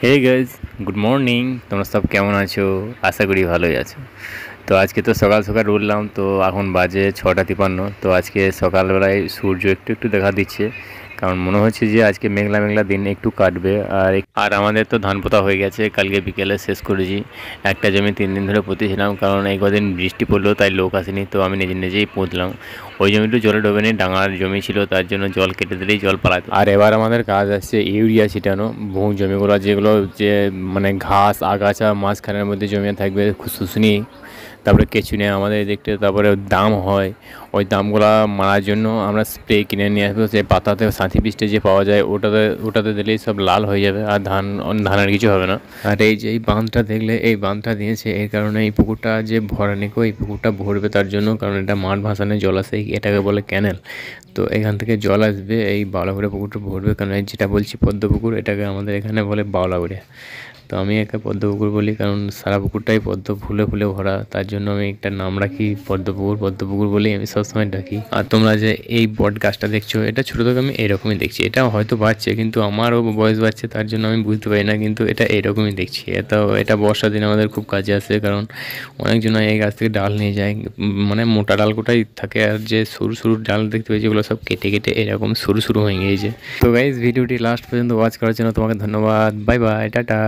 Hey guys, good morning. তোমরা সব কেমন আছো? আশা করি ভালোই আছো। তো আজকে তো সকাল সকাল উঠলাম, তো এখন বাজে 6:53। তো আজকে সকালবেলায় সূর্য একটু একটু দেখা দিচ্ছে, কারণ মনে হচ্ছে যে আজকে মেঘলা মেঘলা দিন একটু কাটবে। আর আমাদের তো ধান পোতা হয়ে গেছে, কালকে বিকেলে শেষ করেছি। একটা জমি 3 দিন ধরে পুঁতেছিলাম, কারণ এই কদিন বৃষ্টি পড়লো তাই লোক আসেনি, তো আমি নিজে নিজেই পুঁতলাম। ওই জমিটা জলে ডোবেনি, ডাঙার জমি ছিল, তার জন্য জল কেটে দিলেই জল পালাতো। আর এবার আমাদের কাজ আসছে ইউরিয়া ছিটানো। বহু জমিগুলো যেগুলো যে মানে ঘাস আগাছা মাঝখানের মধ্যে জমিয়ে থাকবে, শুশুনি, তারপরে কেঁচুনে আমাদের দেখতে, তারপরে দাম হয়। ওই দামগুলো মারার জন্য আমরা স্প্রে কিনে নিয়ে আসবো। সেই পাতাতে সাথী পিষ্টে যে পাওয়া যায়, ওটাতে ওটাতে দিলেই সব লাল হয়ে যাবে, আর ধানের কিছু হবে না। আর এই যে এই বাঁধটা দেখলে, এই বাঁধটা দিয়েছে এর কারণে এই পুকুরটা যে ভরানিকো, এই পুকুরটা ভরবে তার জন্য, কারণ এটা মাঠ ভাসানের জলাশয়, এটাকে বলে ক্যানেল। তো এখান থেকে জল আসবে, এই বাওলাগুড়ে পুকুরটা ভরবে, কারণ এই যেটা বলছি পদ্ম পুকুর, এটাকে আমাদের এখানে বলে বাওলাগুড়ে। তো আমি একে পদ্ম পুকুর বলি, কারণ সারা পুকুরটাই পদ্ম ফুলে ফুলে ভরা, তার জন্য আমি একটা নাম রাখি পদ্ম পুকুর। পদ্ম পুকুর বলেই আমি সবসময় ডাকি। আর তোমরা যে এই বট গাছটা দেখছো, এটা ছোটো থেকে আমি এরকমই দেখছি। এটা হয়তো বাড়ছে, কিন্তু আমারও বয়স বাড়ছে, তার জন্য আমি বুঝতে পারি না, কিন্তু এটা এরকমই দেখছি। এটা বর্ষার দিনে আমাদের খুব কাজে আসে, কারণ অনেকজন এই গাছ থেকে ডাল নিয়ে যায়। মানে মোটা ডাল কোটাই থাকে, আর যে সরু সরু ডাল দেখতে পাই যেগুলো সব কেটে কেটে এরকম সরু সরু হয়ে গিয়েছে। তো গাইজ, ভিডিওটি লাস্ট পর্যন্ত ওয়াচ করার জন্য তোমাকে ধন্যবাদ। Bye bye, tata.